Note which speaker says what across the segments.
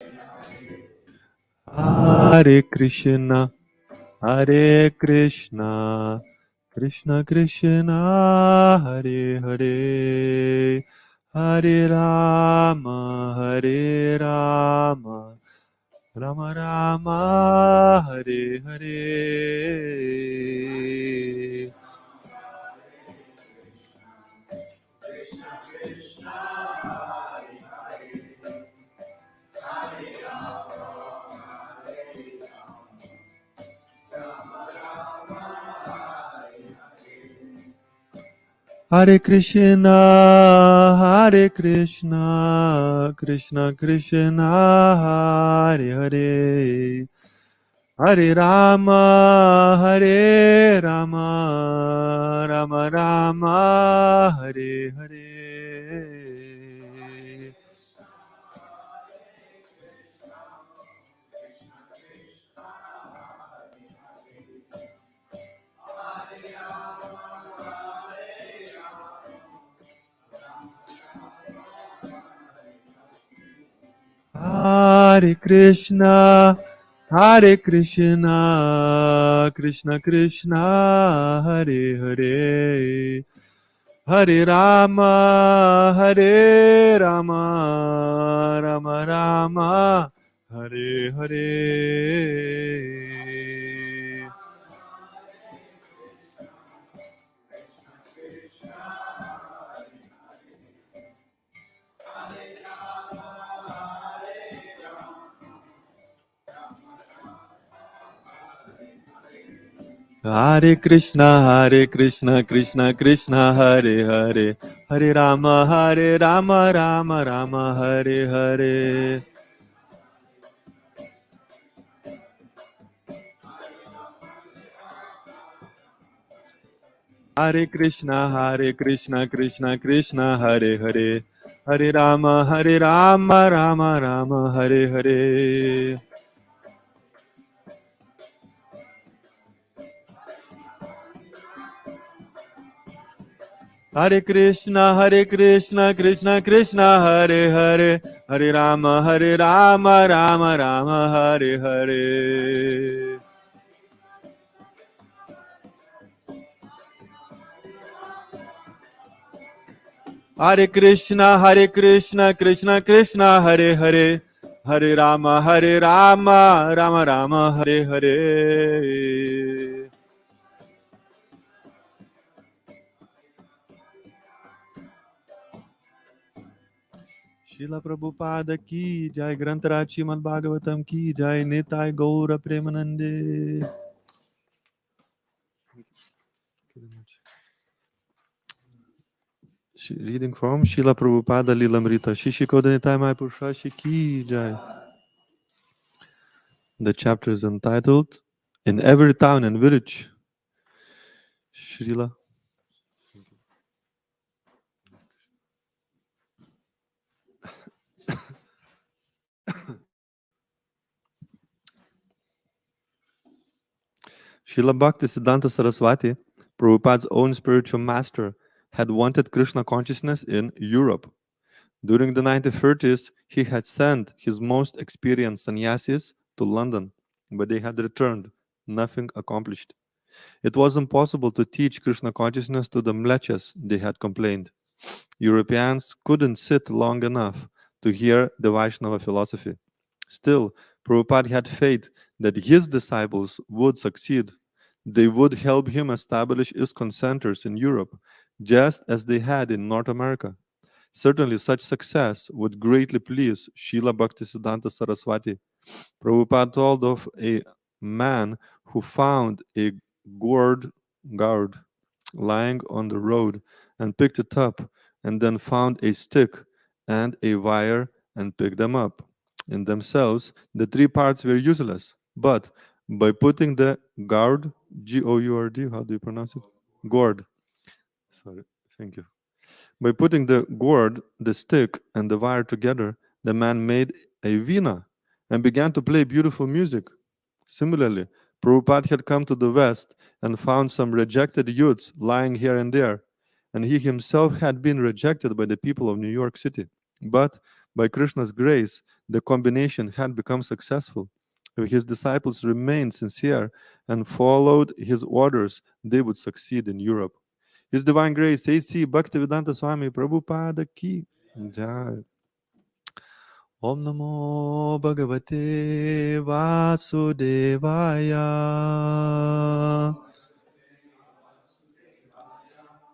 Speaker 1: Hare Krishna, Hare Krishna, Krishna Krishna, Hare Hare, Hare Rama, Hare Rama, Rama Rama, Hare Hare. Hare Krishna, Hare Krishna, Krishna Krishna, Hare Hare, Hare Rama, Hare Rama, Rama Rama, Hare Hare. Hare Krishna, Hare Krishna, Krishna Krishna, Hare Hare, Hare Rama, Hare Rama, Rama Rama, Hare Hare. Hare Krishna, Krishna Krishna, Hare Hare, Hare Rama, Rama Rama, Hare Hare. Hare Krishna, Krishna Krishna, Hare Hare, Hare Rama, Rama Rama, Hare Hare. Hare Krishna, Krishna Krishna, Hare Hare, Hare Rama, Rama Rama, Hare Hare. Hare Krishna, Krishna Krishna, Hare Hare, Hare Rama, Rama Rama, Hare Hare. Srila Prabhupada ki jai, Grantaraj Srimad Bhagavatam ki jai, Nitai Gaura Premanande. Reading from Srila Prabhupada Lilamrita Shishikoda Nitai Maipurushashi ki jai. The chapter is entitled In Every Town and Village. Srila Srila Bhaktisiddhanta Saraswati, Prabhupada's own spiritual master, had wanted Krishna consciousness in Europe. During the 1930s, he had sent his most experienced sannyasis to London, but they had returned, nothing accomplished. It was impossible to teach Krishna consciousness to the mlechas, they had complained. Europeans couldn't sit long enough to hear the Vaishnava philosophy. Still, Prabhupada had faith that his disciples would succeed. They would help him establish ISKCON centers in Europe, just as they had in North America. Certainly, such success would greatly please Srila Bhaktisiddhanta Saraswati. Prabhupada told of a man who found a gourd lying on the road and picked it up, and then found a stick and a wire and picked them up. In themselves, the three parts were useless, but by putting the gourd, Gourd, how do you pronounce it? Gourd. Sorry, thank you. By putting the gourd, the stick, and the wire together, the man made a veena and began to play beautiful music. Similarly, Prabhupada had come to the West and found some rejected youths lying here and there, and he himself had been rejected by the people of New York City. But By Krishna's grace, the combination had become successful. If his disciples remained sincere and followed his orders, they would succeed in Europe. His divine grace, A.C. Bhaktivedanta Swami Prabhupada ki jai. Om Namo Bhagavate Vasudevaya.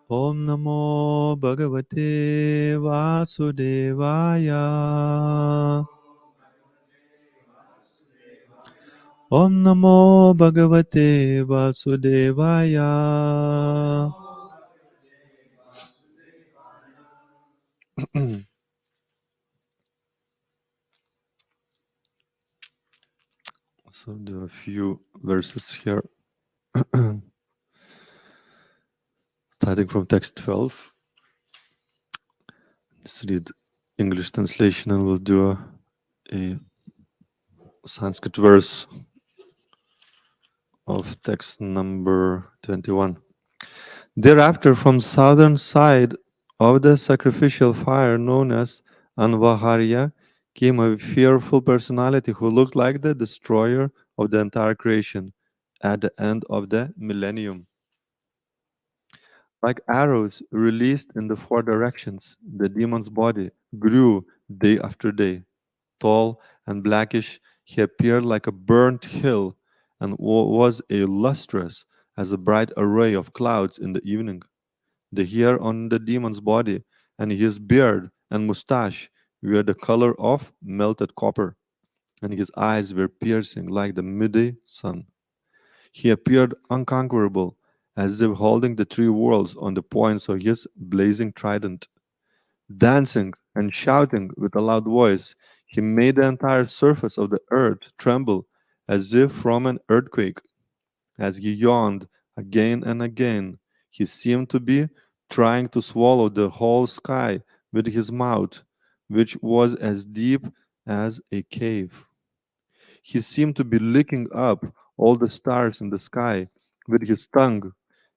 Speaker 1: Om Namo Bhagavate Vasudevaya. Om Namo Bhagavate Vasudevaya. So there are a few verses here, starting from text 12. Let's read English translation and we'll do a Sanskrit verse of text number 21. Thereafter, from southern side of the sacrificial fire known as Anvaharya, came a fearful personality who looked like the destroyer of the entire creation at the end of the millennium. Like arrows released in the four directions, the demon's body grew day after day. Tall and blackish, he appeared like a burnt hill and was as lustrous as a bright array of clouds in the evening. The hair on the demon's body and his beard and mustache were the color of melted copper, and his eyes were piercing like the midday sun. He appeared unconquerable, as if holding the three worlds on the points of his blazing trident. Dancing and shouting with a loud voice, he made the entire surface of the earth tremble as if from an earthquake. As he yawned again and again, he seemed to be trying to swallow the whole sky with his mouth, which was as deep as a cave. He seemed to be licking up all the stars in the sky with his tongue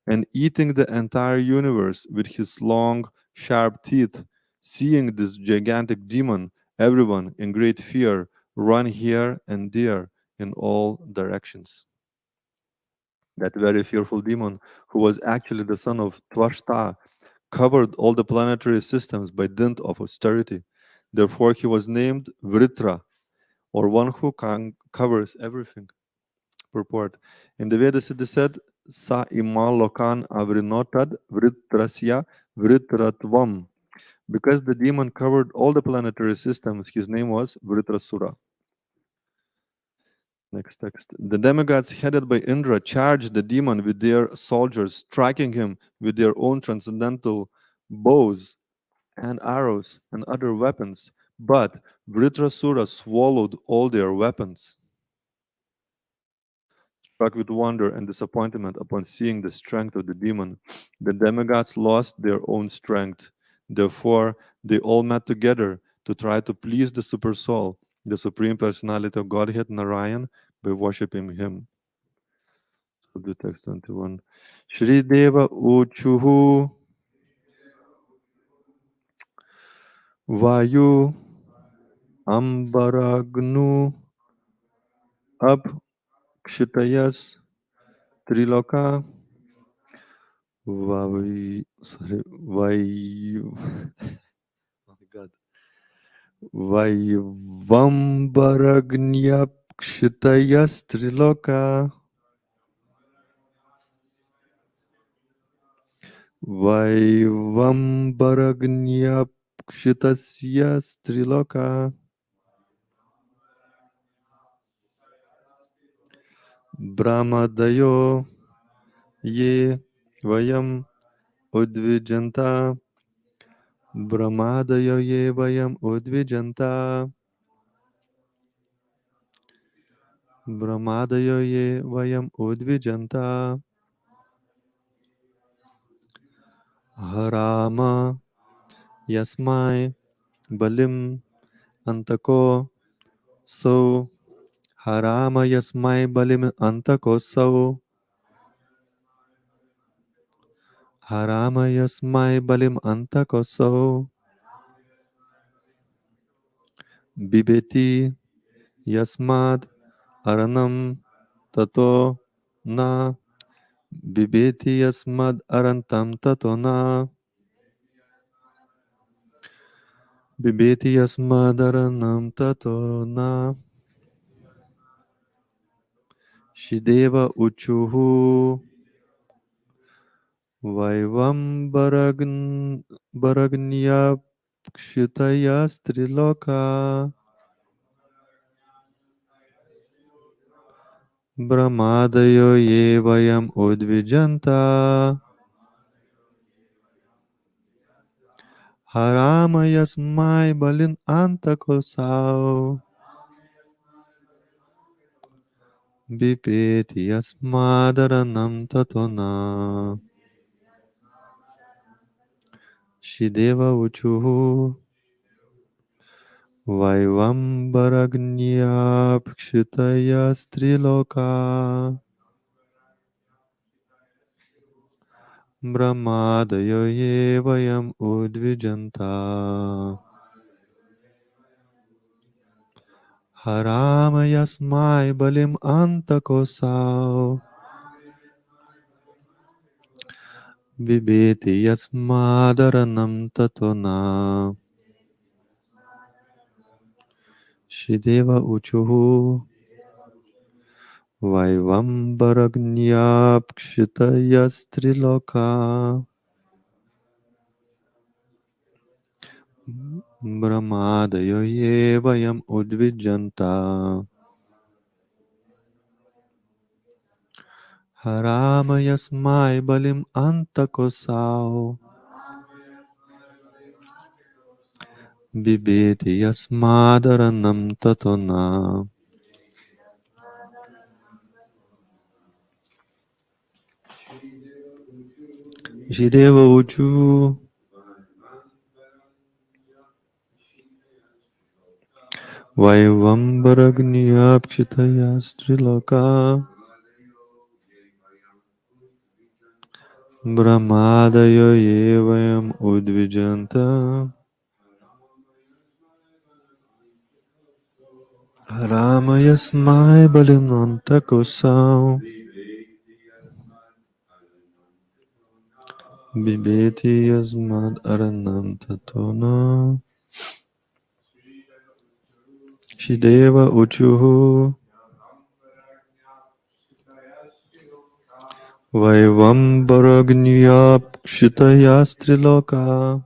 Speaker 1: and eating the entire universe with his long, sharp teeth. Seeing this gigantic demon, everyone in great fear ran here and there in all directions. That very fearful demon, who was actually the son of Twashta, covered all the planetary systems by dint of austerity. Therefore, he was named Vritra, or one who covers everything. Purport. In the Vedas it is said, Sa ima lokan avrinotad vritrasya vritratvam. Because the demon covered all the planetary systems, his name was Vritrasura. Next text. The demigods headed by Indra charged the demon with their soldiers, striking him with their own transcendental bows and arrows and other weapons. But Vritrasura swallowed all their weapons. Struck with wonder and disappointment upon seeing the strength of the demon, the demigods lost their own strength. Therefore, they all met together to try to please the super soul, the supreme personality of Godhead Narayan, by worshipping him. So the text 21. Shri Deva Uchuhu Vayu Ambaragnu Apkshitayas Triloka Vayu Oh my God. Vaivambaragnyapkshitayastriloka Vaivambaragnyapkshitasyastriloka Brahmadayo ye vayam udvijanta Brahmadayo ye vayam udvijanta Brahmadayo ye vayam udvijanta Harama yasmai balim antako so Harama yasmai balim antako so Harama yasmai balim antako so Bibeti yasmad aranam tato na. Bibeti yasmad arantam tato na. Bibeti yasmad aranam tato na. Shideva uchuhu Vaivam Baragnya Kshitaya Striloka Brahmadayo Ye Vayam Udvijanta Harama Yasmai Balin Antakosau Bipeti Yasmadaranam Tatona Shideva Uchuhu Vaivam Baragnya Kshitaya Striloka Brahmadayo ye vayam udvijanta Harama yasmai balim antakosau Bibeti yasmadaranam tatona Shideva uchuhu Vaivam Baragnyapkshitayastriloka Brahmadayo ye vayam udvijanta Harama yasmai balim antakosau Bibeti yasmadaranam tatona Shideva uchu Vaivambaragnyapchitaya striloka Brahmadayo ye vayam udvijanta Rama yasmai balimanta kosau Bibeti yasmad aranam tatona Shideva uchuhu Vaivambaragnyapchitaya striloka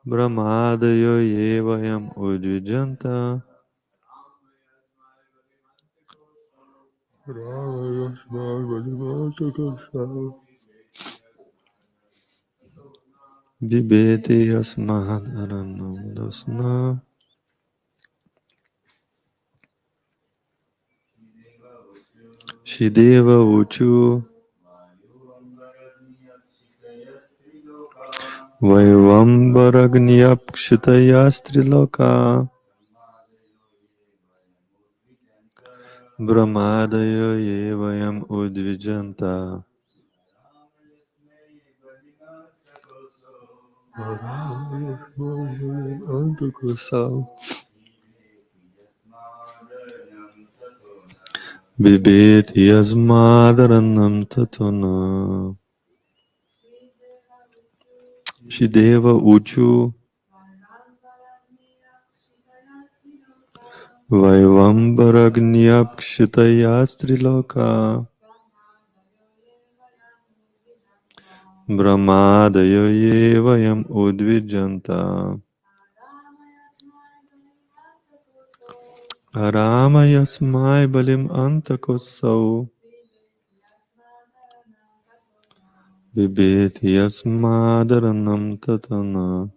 Speaker 1: Brahmadayo ye vayam udvijanta Bibeti yasmad aranam dasna Shideva uchu Vaivambaragnyapkshitaya striloka Brahmadayo ye vayam udvijanta Bibeti yasmadaranam tatona Shideva uchu Vaivambaragnyapkshitaya striloka Brahmadayo ye vayam udvijanta Rama yasmai balim antakosau Bibeti yasmadaranam tatana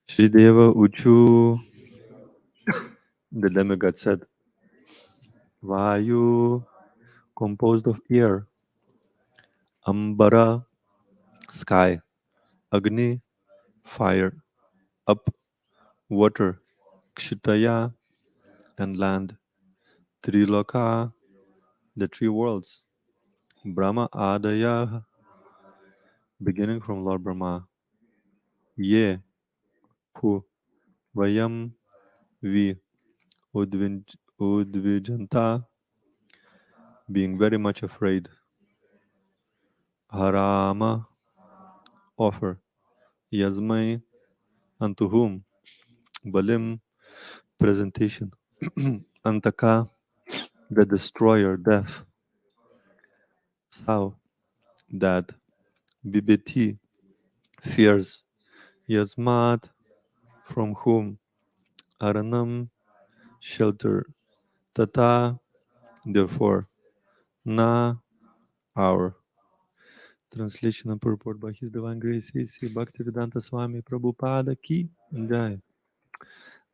Speaker 1: Shrideva uchu The demigod said Vayu composed of air Ambara sky Agni fire up water Kshitaya and land Triloka the three worlds Brahma Adaya beginning from Lord Brahma Ye who vayam we udvijanta, being very much afraid, harama, offer, yasmai, unto whom, balim, presentation, antaka, the destroyer, death, sao, that, bibiti, fears, yasmat, from whom, aranam, shelter, tata, therefore, na, our. Translation and purport by His Divine Grace A.C. Bhaktivedanta Swami Prabhupada Ki Jai.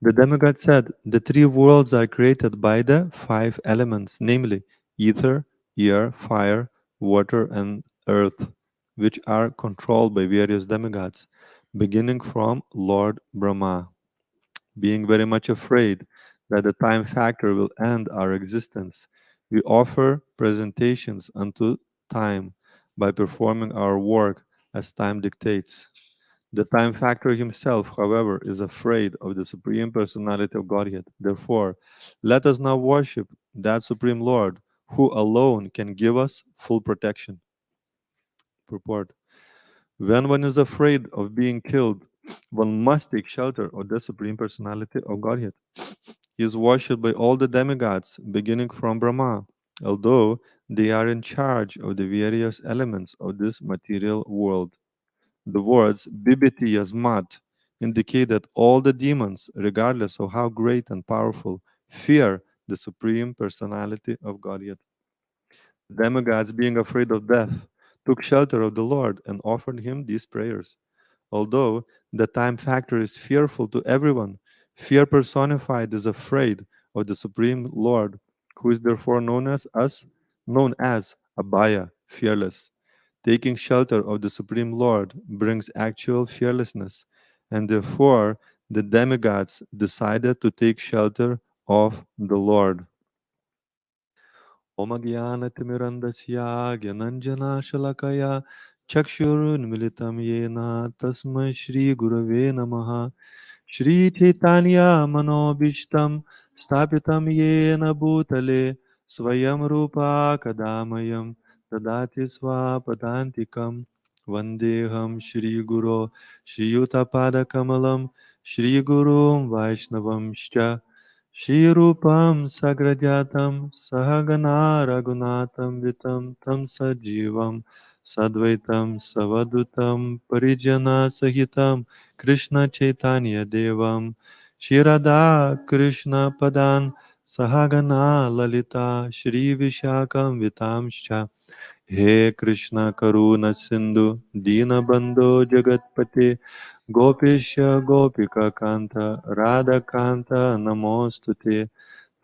Speaker 1: The demigod said, the three worlds are created by the five elements, namely ether, air, fire, water, and earth, which are controlled by various demigods, beginning from Lord Brahma. Being very much afraid that the time factor will end our existence, we offer presentations unto time by performing our work as time dictates. The time factor himself, however, is afraid of the Supreme Personality of Godhead. Therefore, let us now worship that Supreme Lord who alone can give us full protection. Purport. When one is afraid of being killed, one must take shelter of the Supreme Personality of Godhead. He is worshipped by all the demigods, beginning from Brahma, although they are in charge of the various elements of this material world. The words Bibiti Yasmat indicate that all the demons, regardless of how great and powerful, fear the Supreme Personality of Godhead. The demigods, being afraid of death, took shelter of the Lord and offered him these prayers. Although the time factor is fearful to everyone, fear personified is afraid of the Supreme Lord, who is therefore known as Abhaya, fearless. Taking shelter of the Supreme Lord brings actual fearlessness, and therefore the demigods decided to take shelter of the Lord. Om Gyanaatimirandasya Gyananjana Shalakaya Chakshurunmilitam Yena Tasmai Shri Gurave Namaha. Shri Chaitanya Manobishtam Stapitam Yena Bhutale Swayam Rupa Kadamayam Dadati Swapadantikam Vandeham Shri Guru Shri Yutapada Kamalam Shri Gurum Vaishnavam Shri Rupam Sagrajatam Sahagana Raghunatam Vitam Tam Sajivam Sadvaitam Savadutam Parijana Sahitam Krishna Chaitanya Devam Shri Radha Krishna Padan Sahagana Lalita Shri Vishakam Vitamscha He Krishna Karuna Sindhu Dinabandho Jagatpate Gopishya Gopika Kanta Radha Kanta Namostute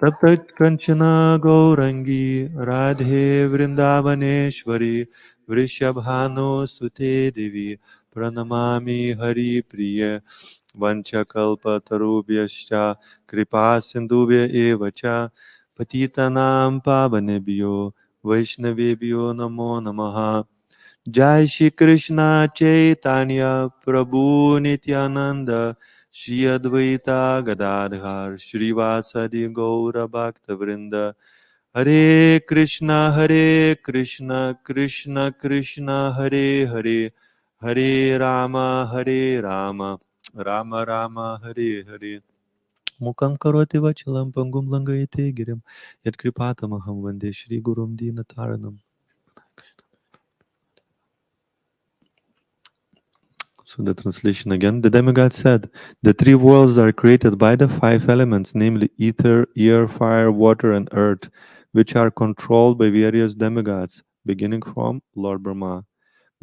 Speaker 1: Taptat Kanchana Gaurangi Radhe Vrindavaneshwari Vrishabhano Sute Devi Pranamami Hari Priya Vanchakalpa Tarubhyascha Kripa Sindhubhya Evacha Patitanam Pavanebhyo Vaishnavebhyo Namo Namaha. Jai Shri Krishna Chaitanya Prabhu Nityananda Shri Advaita Gadadhar Shri Vasadi Gaura Bhakta Vrinda. Hare Krishna Krishna Krishna Hare Hare Hare Rama Rama Rama Hare Hare. Mukam karoti vachalam pangum langayate girim yat kripatamaham vande Shri Gurum Dinataranam. So the translation again. The demigod said, the three worlds are created by the five elements, namely ether, air, fire, water, and earth, which are controlled by various demigods, beginning from Lord Brahma.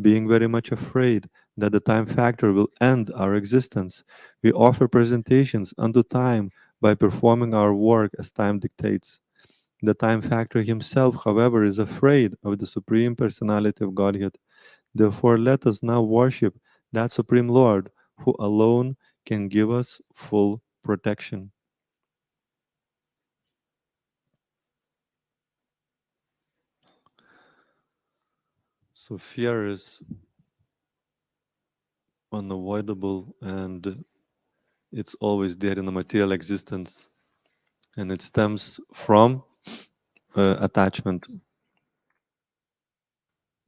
Speaker 1: Being very much afraid that the time factor will end our existence, we offer presentations unto time by performing our work as time dictates. The time factor himself, however, is afraid of the Supreme Personality of Godhead. Therefore, let us now worship that Supreme Lord who alone can give us full protection. So, fear is unavoidable and it's always there in a material existence, and it stems from attachment.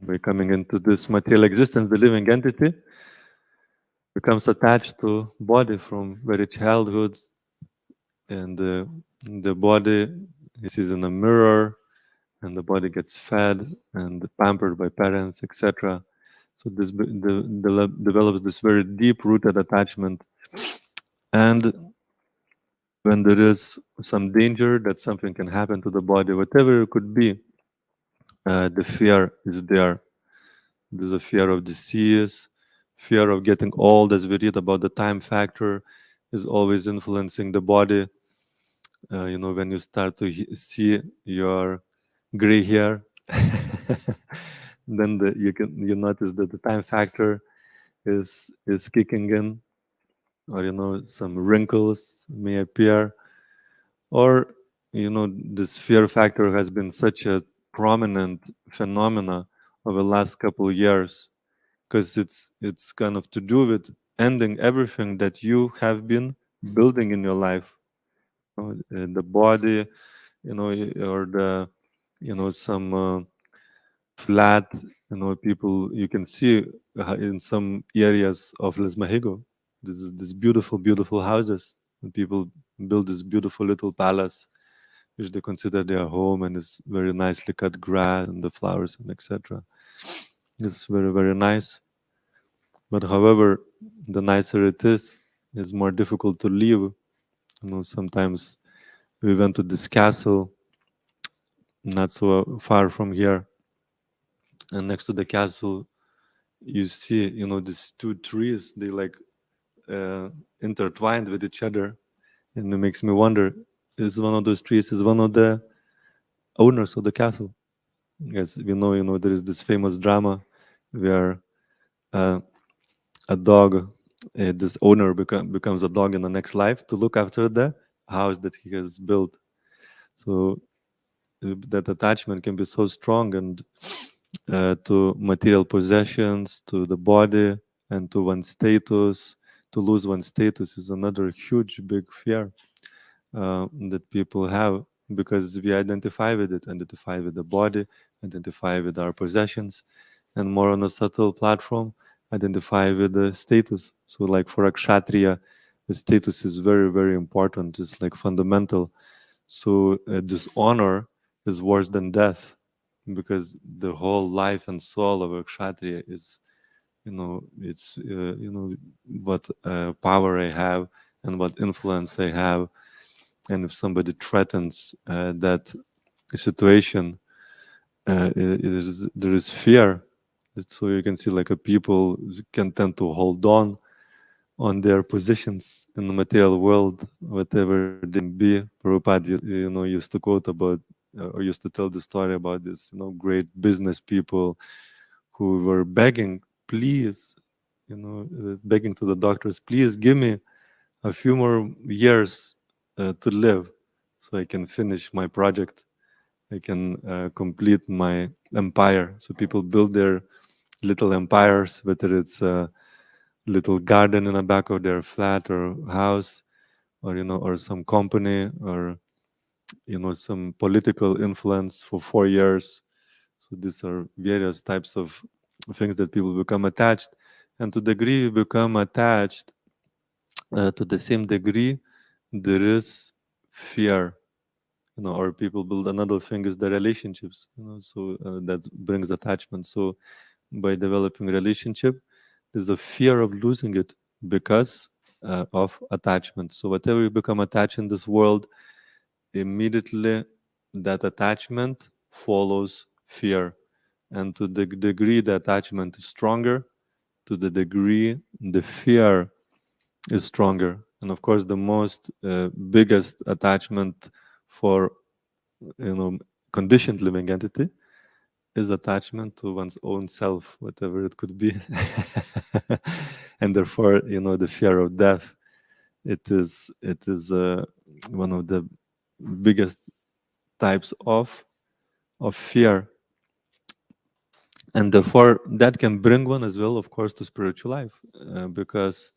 Speaker 1: By coming into this material existence, the living entity becomes attached to body from very childhood, and the body is in a mirror, and the body gets fed and pampered by parents, etc. So develops this very deep-rooted attachment, and when there is some danger that something can happen to the body, whatever it could be, the fear is there. There's a fear of disease, fear of getting old, as we read about the time factor, is always influencing the body. When you start to see your gray hair, then you notice that the time factor is kicking in, or some wrinkles may appear, or this fear factor has been such a prominent phenomena over the last couple of years, because it's kind of to do with ending everything that you have been building in your life. The body, or the some flat, people you can see in some areas of Lesmahigo. This beautiful houses, and people build this beautiful little palace, which they consider their home, and it's very nicely cut grass and the flowers and etc. It's very nice. But however, the nicer it is more difficult to live. Sometimes we went to this castle not so far from here, and next to the castle you see these two trees, they like intertwined with each other, and it makes me wonder, is one of those trees is one of the owners of the castle? As we know, there is this famous drama where a dog, this owner becomes a dog in the next life to look after the house that he has built. So that attachment can be so strong, and to material possessions, to the body, and to one's status. To lose one's status is another huge, big fear that people have, because we identify with it, identify with the body, identify with our possessions, and more on a subtle platform, identify with the status. So, like for a kshatriya, the status is very important. It's like fundamental. So, dishonor is worse than death, because the whole life and soul of a kshatriya is, it's what power I have and what influence I have, and if somebody threatens that situation, there is fear. So you can see like a people can tend to hold on their positions in the material world, whatever they may be. Prabhupada, used to quote about, or used to tell the story about this, great business people who were begging, please, begging to the doctors, please give me a few more years to live, so I can finish my project. I can complete my empire. So people build their little empires, whether it's a little garden in the back of their flat or house, or or some company, or some political influence for 4 years. So these are various types of things that people become attached, and to the degree we become attached, to the same degree there is fear. Or people build another thing is the relationships. So that brings attachment. So by developing relationship, there's a fear of losing it because of attachment. So whatever you become attached in this world, immediately that attachment follows fear. And to the degree the attachment is stronger, to the degree the fear is stronger. And of course, the most biggest attachment for conditioned living entity is attachment to one's own self, whatever it could be. And therefore, the fear of death, it is one of the biggest types of fear, and therefore that can bring one as well, of course, to spiritual life, because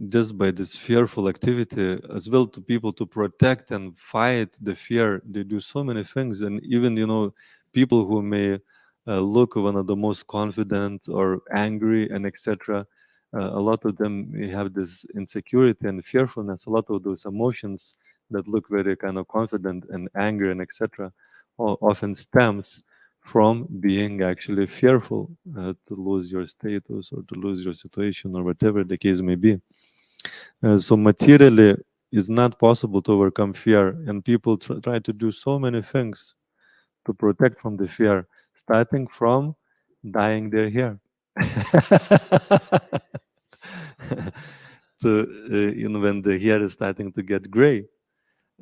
Speaker 1: just by this fearful activity, as well to people to protect and fight the fear, they do so many things. And even, people who may look one of the most confident or angry and etc. A lot of them may have this insecurity and fearfulness. A lot of those emotions that look very kind of confident and angry and etc. often stems from being actually fearful to lose your status or to lose your situation or whatever the case may be. So materially it's not possible to overcome fear, and people try to do so many things to protect from the fear, starting from dyeing their hair. So when the hair is starting to get gray,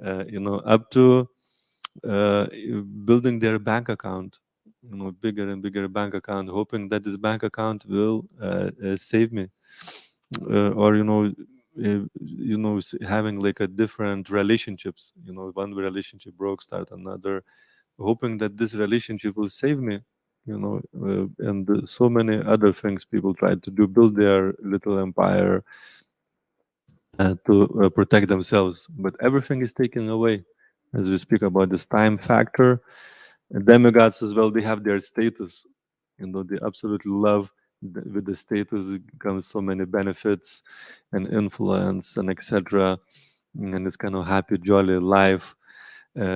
Speaker 1: up to uh, building their bank account, bigger and bigger bank account, hoping that this bank account will save me, or having like a different relationships. One relationship broke, start another, hoping that this relationship will save me. And so many other things people try to do, build their little empire to protect themselves, but everything is taken away. As we speak about this time factor, demigods as well, they have their status. They absolutely love with the status comes so many benefits and influence and etc. And it's kind of happy, jolly life.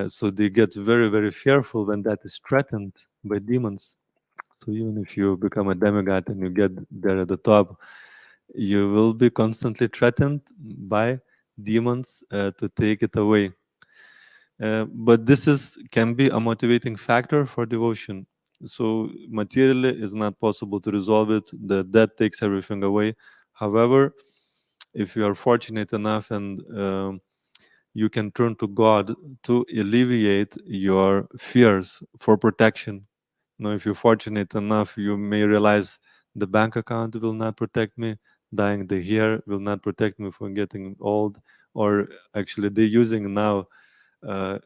Speaker 1: So they get very, very fearful when that is threatened by demons. So even if you become a demigod and you get there at the top, you will be constantly threatened by demons to take it away. But this can be a motivating factor for devotion. So materially is not possible to resolve it. That takes everything away. However, if you are fortunate enough and you can turn to God to alleviate your fears for protection. If you're fortunate enough, you may realize the bank account will not protect me, dying the hair will not protect me from getting old, or actually they're using now uh,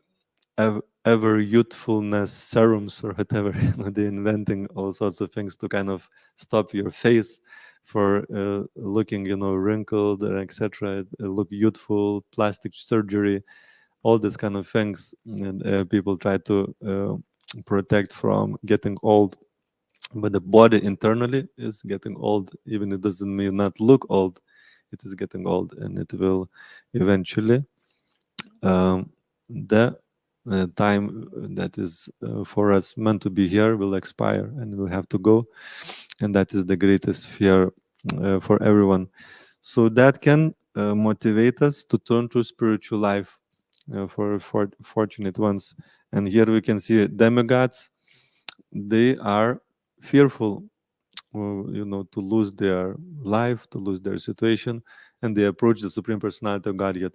Speaker 1: ever youthfulness serums or whatever. They're inventing all sorts of things to kind of stop your face for looking, wrinkled or etc. Look youthful, plastic surgery, all these kind of things, and people try to protect from getting old. But the body internally is getting old, even it doesn't mean not look old. It is getting old, and it will eventually the time that is for us meant to be here will expire and we'll have to go, and that is the greatest fear for everyone. So that can motivate us to turn to spiritual life for fortunate ones. And here we can see demigods, they are fearful, to lose their life, to lose their situation, and they approach the Supreme Personality of Godhead.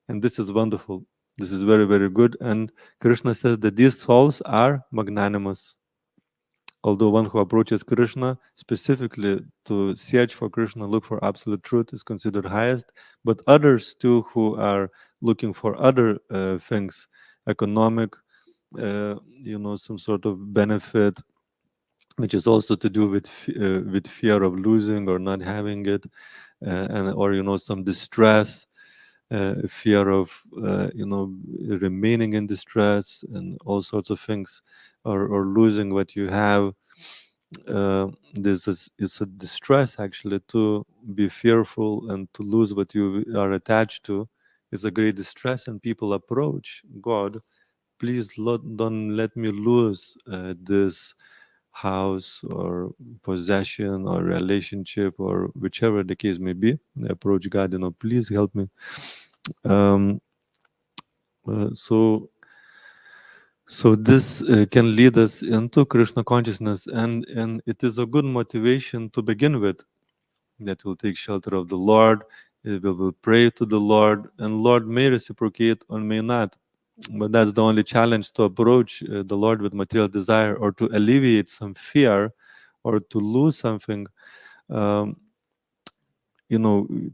Speaker 1: And this is wonderful. This is very, very good. And Krishna says that these souls are magnanimous. Although one who approaches Krishna specifically to search for Krishna, look for absolute truth, is considered highest, but others too who are looking for other things, economic, some sort of benefit, which is also to do with fear of losing or not having it, and or some distress, fear of remaining in distress and all sorts of things, or losing what you have. This is a distress actually, to be fearful and to lose what you are attached to is a great distress, and people approach God, please don't let me lose this house or possession or relationship or whichever the case may be. They approach God, please help me. um, so this can lead us into Krishna consciousness, and it is a good motivation to begin with, that will take shelter of the Lord, we will pray to the Lord, and Lord may reciprocate or may not. But that's the only challenge, to approach the Lord with material desire or to alleviate some fear or to lose something. um,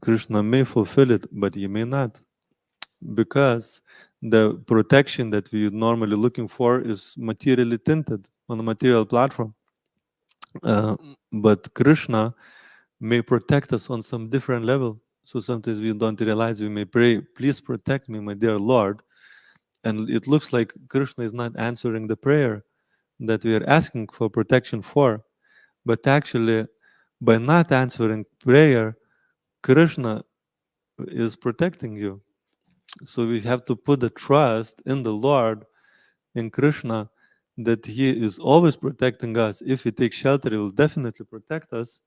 Speaker 1: Krishna may fulfill it, but he may not, because the protection that we normally looking for is materially tinted on a material platform. But Krishna may protect us on some different level. So sometimes we don't realize, we may pray, please protect me, my dear Lord. And it looks like Krishna is not answering the prayer that we are asking for protection for. But actually, by not answering prayer, Krishna is protecting you. So we have to put the trust in the Lord, in Krishna, that He is always protecting us. If we take shelter, He will definitely protect us.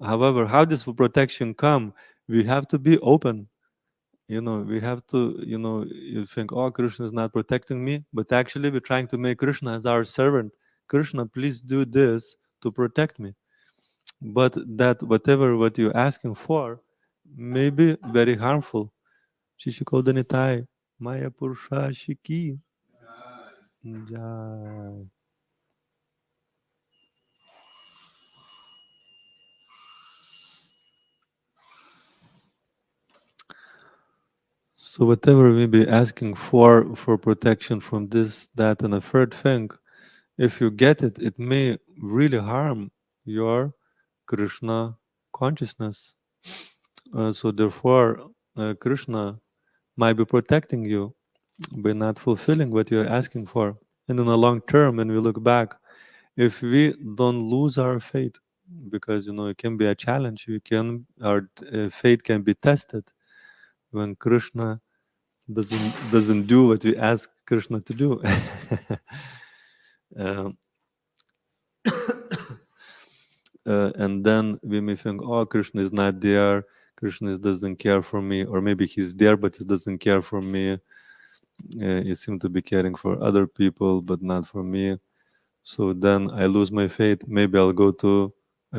Speaker 1: However, how does protection come? We have to be open. We have to, you think, oh, Krishna is not protecting me, but actually we're trying to make Krishna as our servant. Krishna, please do this to protect me. But that what you're asking for may be very harmful. Shishikoldanitai, Maya Purusha Shiki. Jai. So whatever we be asking for protection from this, that, and a third thing, if you get it, it may really harm your Krishna consciousness. So therefore, Krishna might be protecting you by not fulfilling what you're asking for. And in the long term, when we look back, if we don't lose our faith, because it can be a challenge, our faith can be tested when Krishna doesn't do what we ask Krishna to do. Um, and then we may think, oh, Krishna is not there, Krishna doesn't care for me, or maybe he's there but he doesn't care for me. He seems to be caring for other people but not for me. So then I lose my faith. Maybe I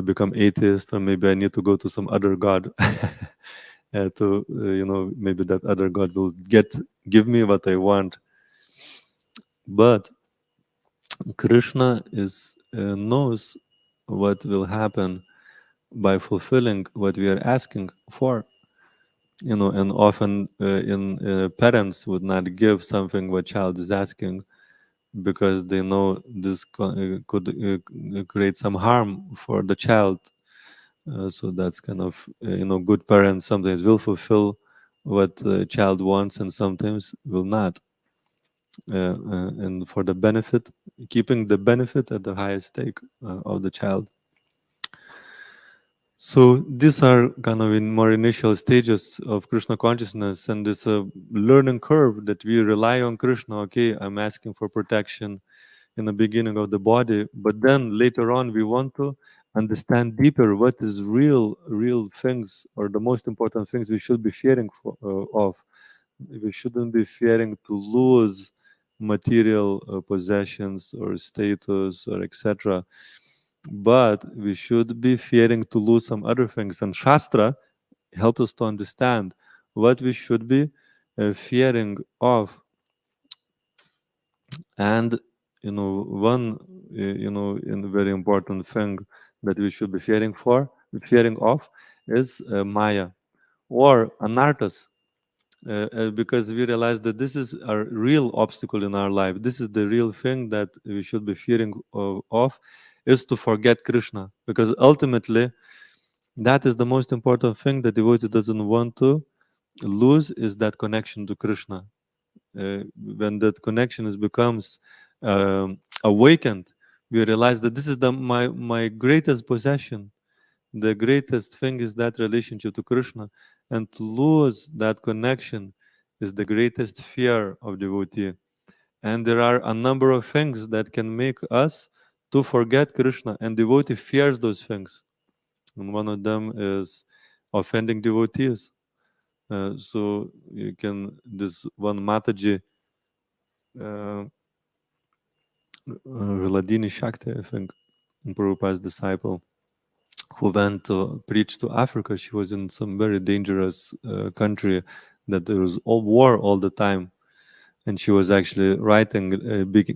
Speaker 1: become atheist, or maybe I need to go to some other god. Maybe that other god will give me what I want. But Krishna knows what will happen by fulfilling what we are asking for. And often parents would not give something what child is asking, because they know this could create some harm for the child. So that's kind of, good parents sometimes will fulfill what the child wants and sometimes will not. And for the benefit, keeping the benefit at the highest stake of the child. So these are kind of in more initial stages of Krishna consciousness, and this learning curve that we rely on Krishna. Okay, I'm asking for protection in the beginning of the body, but then later on we want to understand deeper what is real things, or the most important things we should be fearing of. We shouldn't be fearing to lose material possessions or status or etc., but we should be fearing to lose some other things. And Shastra helps us to understand what we should be fearing of. And one very important thing that we should be fearing of is Maya or anarthas. Because we realize that this is a real obstacle in our life. This is the real thing that we should be fearing of, is to forget Krishna. Because ultimately, that is the most important thing that devotee doesn't want to lose, is that connection to Krishna. When that connection becomes awakened, we realize that this is my greatest possession. The greatest thing is that relationship to Krishna, and to lose that connection is the greatest fear of devotee. And there are a number of things that can make us to forget Krishna, and devotee fears those things. And one of them is offending devotees. So this one Mataji, Viladini Shakti, I think, Prabhupada's disciple, who went to preach to Africa. She was in some very dangerous country that there was all war all the time. And she was actually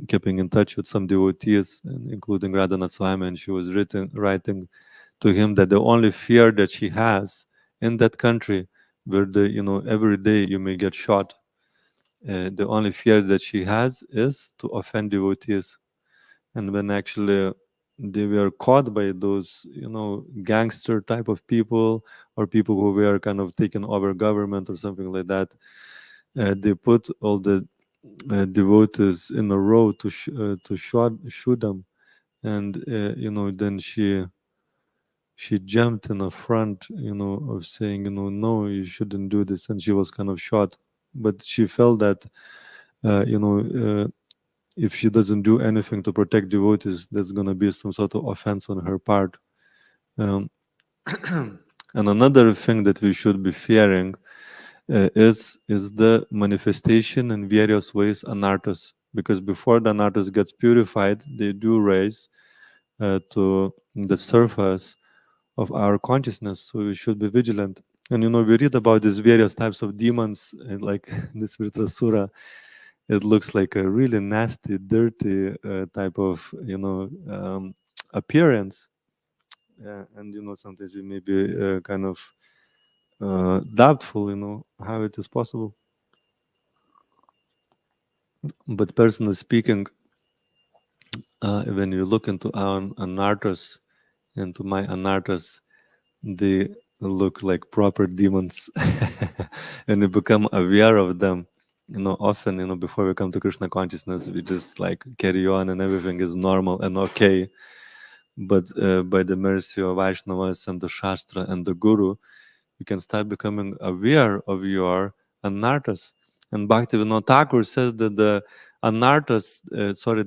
Speaker 1: keeping in touch with some devotees, including Radhanath Swami, and she was writing to him that the only fear that she has in that country, where every day you may get shot, the only fear that she has is to offend devotees. And when actually they were caught by those, gangster type of people, or people who were kind of taking over government or something like that. They put all the devotees in a row to shoot them, and then she jumped in the front, of saying, no, you shouldn't do this, and she was kind of shot. But she felt that, if she doesn't do anything to protect devotees, that's going to be some sort of offense on her part. Um, and another thing that we should be fearing is the manifestation in various ways anarthas, because before the anarthas gets purified, they do raise to the surface of our consciousness. So we should be vigilant. And we read about these various types of demons, like this Vritrasura. It looks like a really nasty, dirty type of appearance. And sometimes we may be kind of doubtful, how it is possible. But personally speaking, when you look into our anarthas, into my anarthas, they look like proper demons. And you become aware of them. Often, before we come to Krishna consciousness, we just like carry on and everything is normal and okay. But by the mercy of Vaishnavas and the Shastra and the Guru, you can start becoming aware of your anarthas. And Bhaktivinoda Thakur says that the anarthas,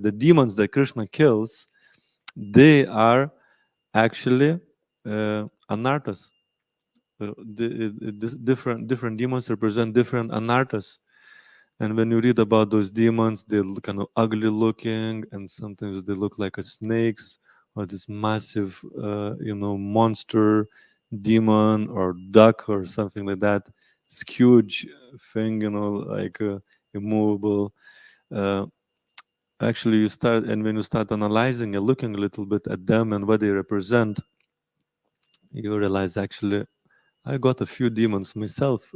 Speaker 1: the demons that Krishna kills, they are actually anarthas. Different demons represent different anarthas. And when you read about those demons, they look kind of ugly looking, and sometimes they look like a snakes or this massive, monster demon or duck or something like that. It's huge thing, like immovable. Uh, Actually, when you start analyzing and looking a little bit at them and what they represent, you realize actually I got a few demons myself.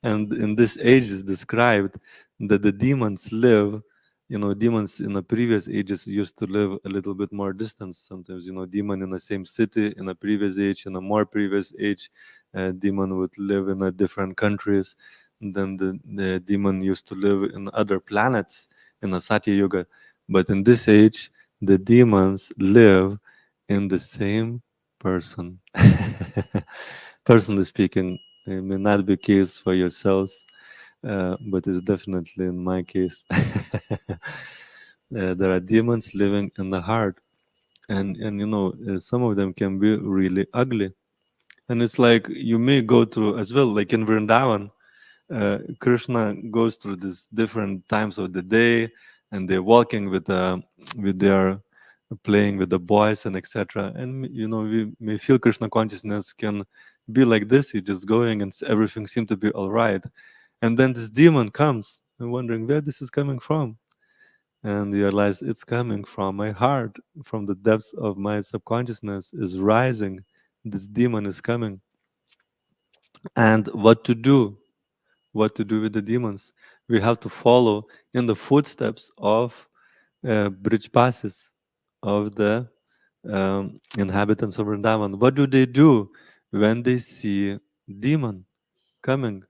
Speaker 1: And in this age is described that the demons live, demons in the previous ages used to live a little bit more distance. Sometimes, demon in the same city in a previous age, in a more previous age, demon would live in a different countries. And then the demon used to live in other planets in the Satya Yuga. But in this age, the demons live in the same person. Personally speaking, it may not be case for yourselves, but it's definitely in my case. There are demons living in the heart, and some of them can be really ugly. And it's like you may go through as well, like in Vrindavan, Krishna goes through these different times of the day, and they're walking with their playing with the boys and etc. And we may feel Krishna consciousness can be like this. You're just going, and everything seems to be all right. And then this demon comes, and wondering where this is coming from. And you realize it's coming from my heart, from the depths of my subconsciousness is rising. This demon is coming. And what to do? What to do with the demons? We have to follow in the footsteps of Brijpasis, of the inhabitants of Vrindavan. What do they do when they see demon coming?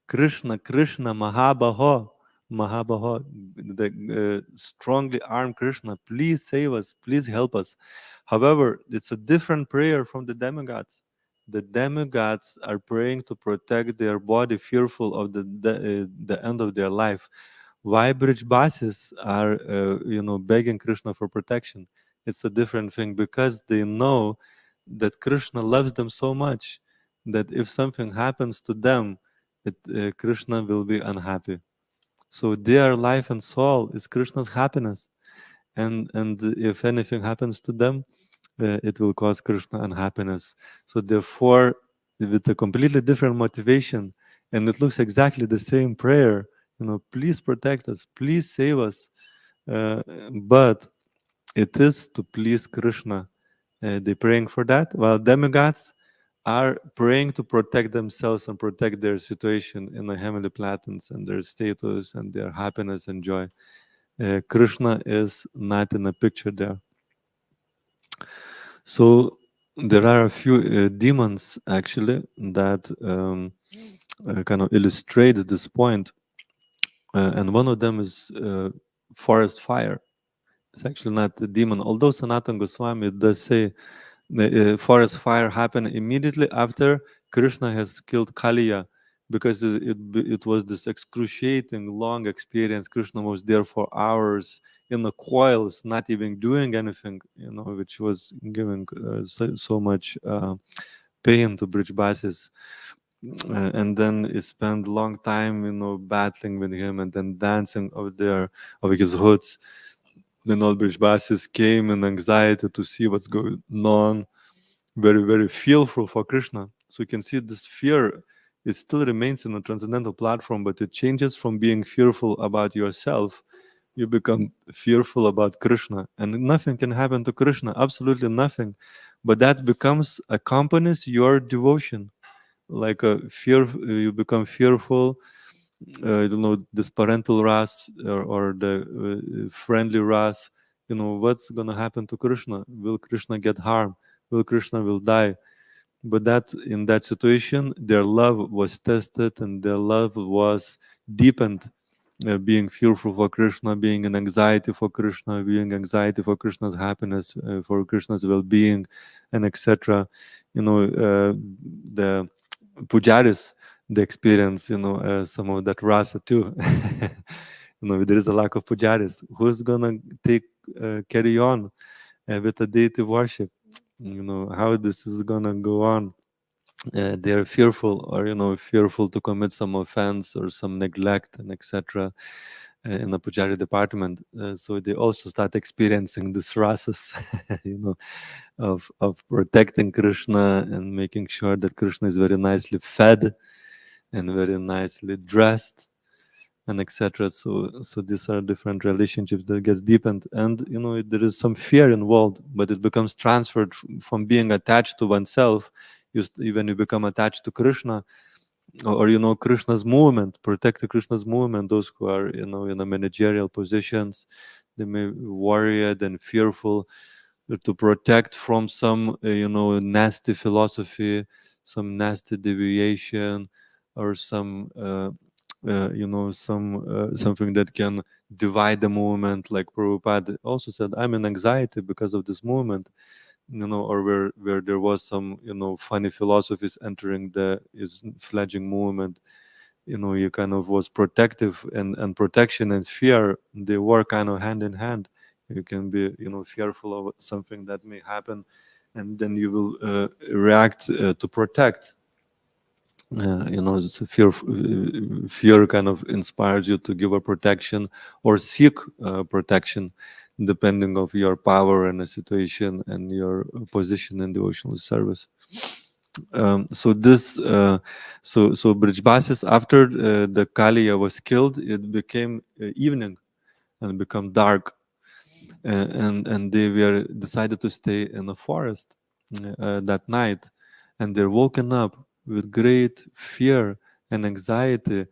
Speaker 1: Krishna, Krishna, Mahabaho, Mahabaho, the strongly armed Krishna, please save us, please help us. However, it's a different prayer from the demigods. The demigods are praying to protect their body, fearful of the end of their life. Why Brijbasis are, begging Krishna for protection? It's a different thing, because they know that Krishna loves them so much that if something happens to them, Krishna will be unhappy. So their life and soul is Krishna's happiness, and if anything happens to them, it will cause Krishna unhappiness. So therefore, with a completely different motivation, and it looks exactly the same prayer, please protect us, please save us, but it is to please Krishna. They're praying for that, while demigods are praying to protect themselves and protect their situation in the heavenly planets and their status and their happiness and joy. Krishna is not in a picture there. So there are a few demons actually that kind of illustrates this point, and one of them is forest fire. It's actually not a demon, although Sanatana Goswami does say the forest fire happened immediately after Krishna has killed Kaliya, because it was this excruciating long experience. Krishna was there for hours in the coils, not even doing anything, which was giving so much pain to Brijbasis. And then he spent a long time, battling with him and then dancing out there of his hoods. Then all Brijbasis came in anxiety to see what's going on, very, very fearful for Krishna. So you can see this fear, it still remains in a transcendental platform, but it changes from being fearful about yourself. You become fearful about Krishna, and nothing can happen to Krishna, absolutely nothing. But that becomes accompanies your devotion. Like a fear, you become fearful. I don't know, this parental wrath or the friendly wrath. What's gonna happen to Krishna? Will Krishna get harmed? Will Krishna will die? But that in that situation, their love was tested and their love was deepened. Being fearful for Krishna, being in anxiety for Krishna, being anxiety for Krishna's happiness, for Krishna's well-being, and etc. The pujaris, they experience, some of that rasa too. There is a lack of pujaris. Who's gonna take carry on with the deity worship? How this is gonna go on. They're fearful, or fearful to commit some offense or some neglect and etc. In the pujari department. So they also start experiencing this rasas, of protecting Krishna and making sure that Krishna is very nicely fed and very nicely dressed and etc. So these are different relationships that gets deepened, and there is some fear involved, but it becomes transferred from being attached to oneself. When you become attached to Krishna, or Krishna's movement, protect Krishna's movement. Those who are in the managerial positions, they may worry and fearful to protect from some nasty philosophy, some nasty deviation, or some something that can divide the movement. Like Prabhupada also said, I'm in anxiety because of this movement, or where there was some funny philosophies entering the is fledgling movement. You kind of was protective, and protection and fear, they work kind of hand in hand. You can be fearful of something that may happen, and then you will react to protect. It's a fear kind of inspires you to give a protection or seek protection, depending of your power and the situation and your position in devotional service. So this, so Brijbasis, after the Kaliya was killed, it became evening and become dark, and they were decided to stay in the forest that night, and they're woken up with great fear and anxiety.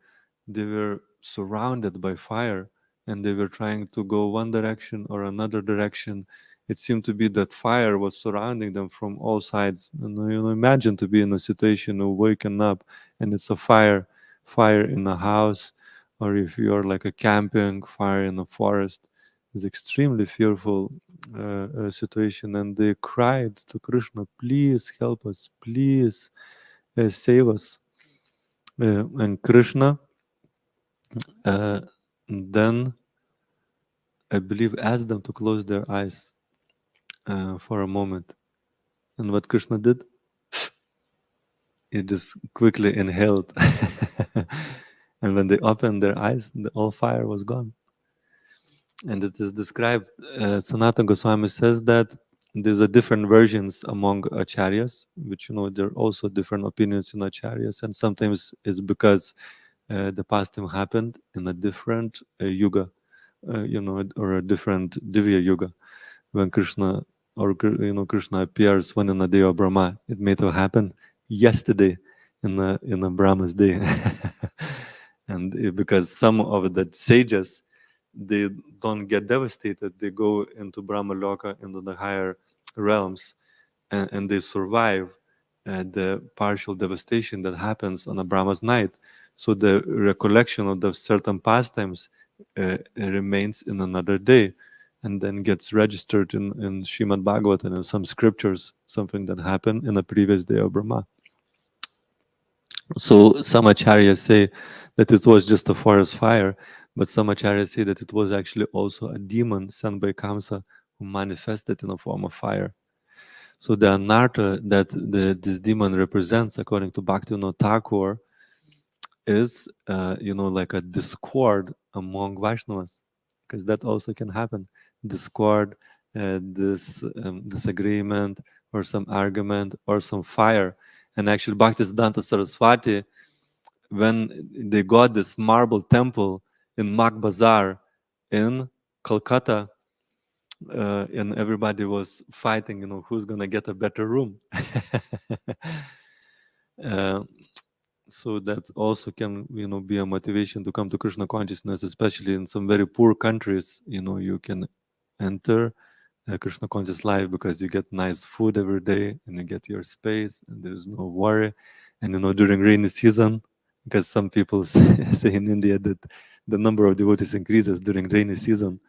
Speaker 1: They were surrounded by fire, and they were trying to go one direction or another direction. It seemed to be that fire was surrounding them from all sides. And imagine to be in a situation of waking up and it's a fire in a house, or if you're like a camping fire in a forest. Is extremely fearful situation, and they cried to Krishna, please help us, please save us. And Krishna then, I believe, asked them to close their eyes for a moment. And what Krishna did, he just quickly inhaled. And when they opened their eyes, all fire was gone. And it is described, Sanatana Goswami says that there's a different versions among acharyas, which there are also different opinions in acharyas, and sometimes it's because the pastime happened in a different yuga, or a different divya yuga, when Krishna, or Krishna appears when in a day of Brahma. It may have happened yesterday in a Brahma's day, and because some of the sages, they don't get devastated. They go into Brahma Loka, into the higher realms, and they survive the partial devastation that happens on a Brahma's night. So the recollection of the certain pastimes remains in another day, and then gets registered in Srimad Bhagavatam and some scriptures, something that happened in a previous day of Brahma. So some acharyas say that it was just a forest fire, but some acharyas say that it was actually also a demon sent by Kamsa who manifested in a form of fire. So the anartha that this demon represents, according to Bhaktivinoda Thakur, is like a discord among Vaishnavas, because that also can happen. Discord, this disagreement, or some argument, or some fire. And actually, Bhaktisiddhanta Saraswati, when they got this marble temple in Mag Bazar in Calcutta, and everybody was fighting, who's gonna get a better room. uh, so that also can, be a motivation to come to Krishna consciousness, especially in some very poor countries. You can enter Krishna conscious life because you get nice food every day, and you get your space, and there's no worry. And during rainy season, because some people say in India that the number of devotees increases during rainy season.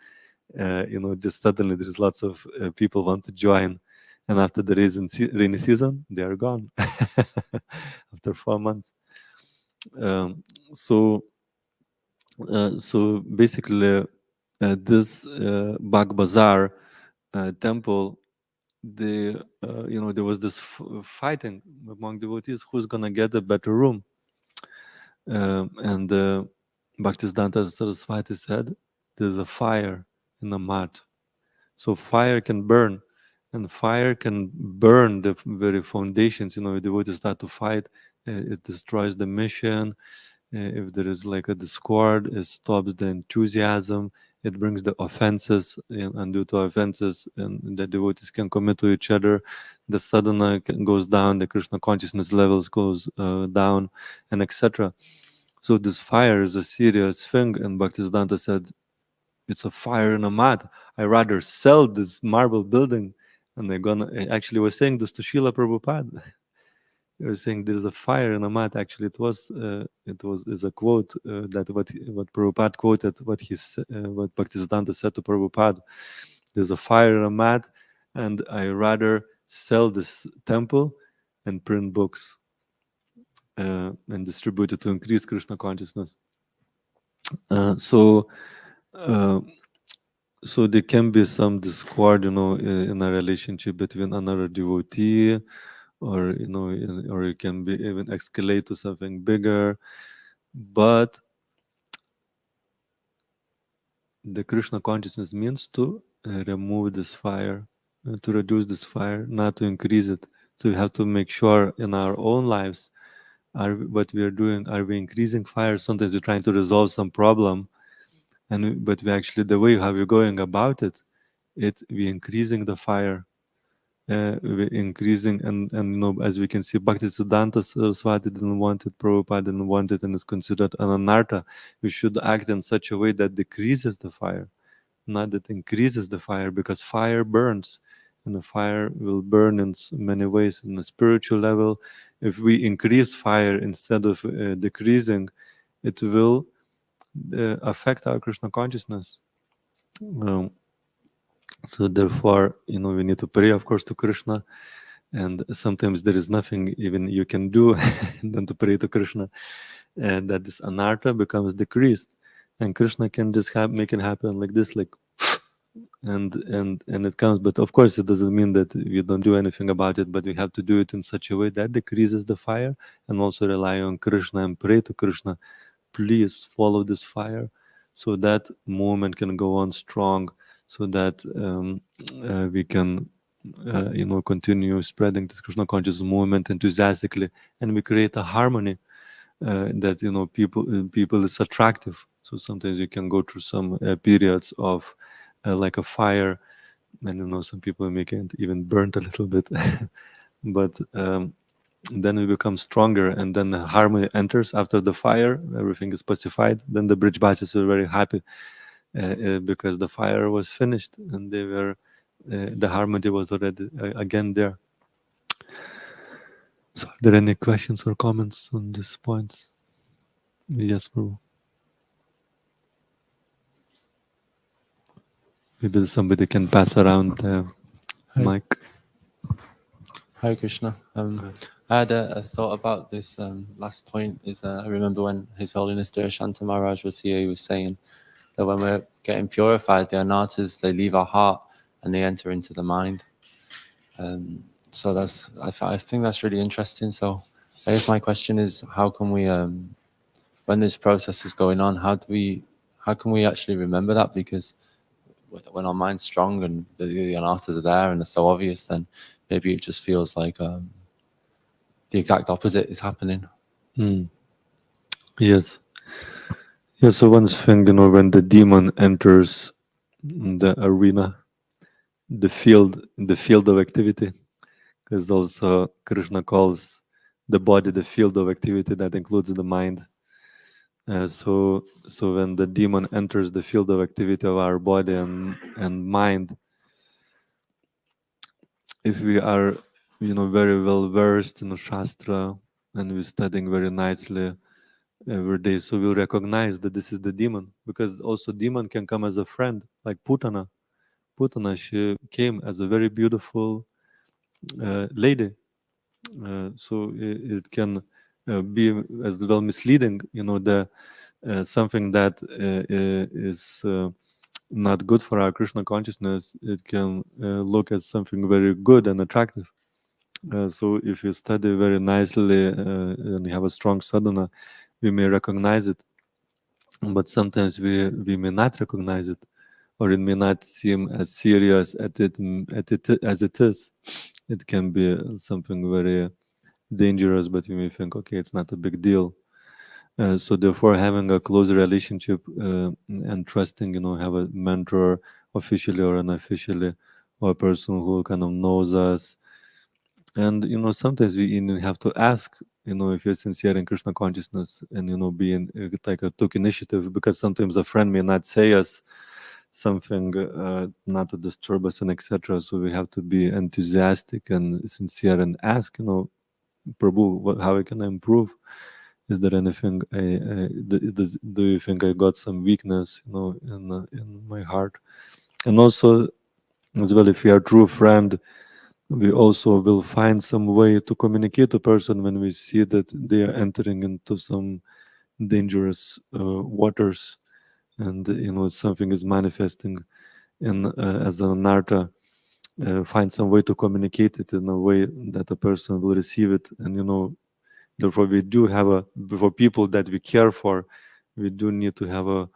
Speaker 1: Just suddenly there's lots of people want to join, and after the rainy season, they are gone after 4 months. Um, so, so basically, this Bag Bazar temple, there was this fighting among devotees who's gonna get a better room, and Bhaktisiddhanta Saraswati said, "There's a fire in the mat, so fire can burn." And fire can burn the very foundations. Devotees start to fight, it destroys the mission. If there is like a discord, it stops the enthusiasm. It brings the offenses, and due to offenses, and the devotees can commit to each other. The sadhana goes down, the Krishna consciousness levels goes down, and etc. So this fire is a serious thing, and Bhaktisiddhanta said, "It's a fire in a mat. I rather sell this marble building." And they're gonna actually was saying this to Srila Prabhupada. He was saying there's a fire in a mat. Actually, it was is a quote that what Prabhupada quoted, what Bhaktisiddhanta said to Prabhupada. There's a fire in a mat, and I rather sell this temple and print books and distribute it to increase Krishna consciousness. So there can be some discord, in a relationship between another devotee, or or it can be even escalate to something bigger. But the Krishna consciousness means to remove this fire, to reduce this fire, not to increase it. So we have to make sure in our own lives, what we are doing, are we increasing fire? Sometimes we're trying to resolve some problem, but we actually, the way how we're going about it, we're increasing the fire. We're increasing, and as we can see, Bhaktisiddhanta Saraswati didn't want it, Prabhupada didn't want it, and it's considered an anartha. We should act in such a way that decreases the fire, not that increases the fire, because fire burns, and the fire will burn in many ways. In a spiritual level, if we increase fire instead of decreasing, it will affect our Krishna consciousness. Um, so therefore, we need to pray, of course, to Krishna, and sometimes there is nothing even you can do than to pray to Krishna, and that this anartha becomes decreased, and Krishna can just make it happen like this, like, and it comes. But of course, it doesn't mean that we don't do anything about it, but we have to do it in such a way that decreases the fire, and also rely on Krishna and pray to Krishna, please follow this fire, so that movement can go on strong, so that we can continue spreading this Krishna conscious movement enthusiastically, and we create a harmony that people is attractive. So sometimes you can go through some periods of like a fire, and some people make it even burnt a little bit, but then we become stronger, and then the harmony enters after the fire. Everything is pacified. Then the Brijbasis are very happy. because the fire was finished and they were the harmony was already again there. So, are there any questions or comments on these points? Yes, Prabhu. Maybe somebody can pass around the mic.
Speaker 2: Hare Krishna. I had a thought about this last point. I remember when His Holiness Shanta Maharaj was here, he was saying that when we're getting purified, the anartas, they leave our heart and they enter into the mind. So I think that's really interesting. So I guess my question is, how can we, when this process is going on, how can we actually remember that? Because when our mind's strong and the anartas are there and they're so obvious, then maybe it just feels like the exact opposite is happening.
Speaker 1: Yes. Yeah, so one thing, when the demon enters the arena, the field of activity, because also Krishna calls the body the field of activity that includes the mind. So when the demon enters the field of activity of our body and mind, if we are, very well versed in Shastra and we're studying very nicely every day, so we'll recognize that this is the demon, because also demon can come as a friend, like Putana. She came as a very beautiful lady, so it can be as well misleading. The something that is not good for our Krishna consciousness, it can look as something very good and attractive. So if you study very nicely and you have a strong sadhana, we may recognize it, but sometimes we may not recognize it, or it may not seem as serious as it is. It can be something very dangerous, but you may think, okay, it's not a big deal. So therefore, having a close relationship and trusting, have a mentor officially or unofficially, or a person who kind of knows us. And sometimes we even have to ask, if you're sincere in Krishna consciousness, and being like took initiative, because sometimes a friend may not say us something not to disturb us and etc. So we have to be enthusiastic and sincere and ask, Prabhu, how can I improve? Is there anything do you think I got some weakness, in my heart? And also, as well, if you are a true friend, we also will find some way to communicate to person when we see that they are entering into some dangerous waters, and something is manifesting in as an anartha. Find some way to communicate it in a way that a person will receive it, and therefore we do have for people that we care for, we do need to have a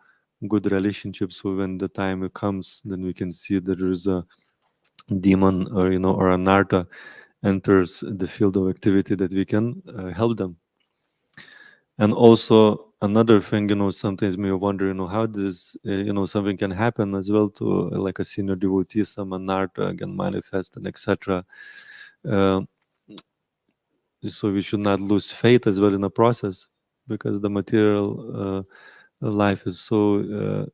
Speaker 1: good relationship, so when the time comes, then we can see that there is a demon or anartha enters the field of activity, that we can help them. And also another thing, sometimes we wonder, how this, something can happen as well to like a senior devotee, some anartha can manifest and etc. So we should not lose faith as well in the process, because the material life is so,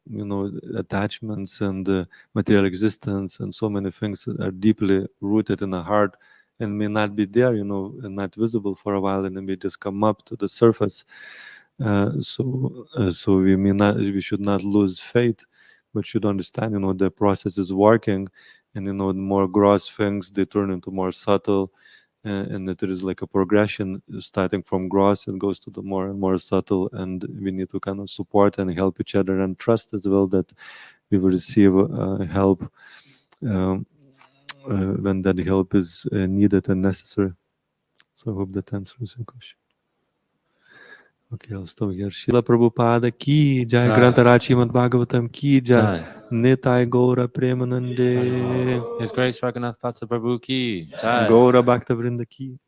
Speaker 1: attachments and material existence and so many things that are deeply rooted in the heart and may not be there, and not visible for a while, and then may just come up to the surface. So we should not lose faith, but should understand, the process is working, and the more gross things, they turn into more subtle, and that there is like a progression starting from gross and goes to the more and more subtle, and we need to kind of support and help each other and trust as well that we will receive help when that help is needed and necessary. So I hope that answers your question. Okay, I'll stop here. Srila Prabhupada ki jai, Grantharaj Srimad Bhagavatam ki jai, Nitai Gaura Premanande,
Speaker 2: His Grace Raghunatha Bhatta Prabhu ki jai.
Speaker 1: Gaura Bhakta Vrinda ki.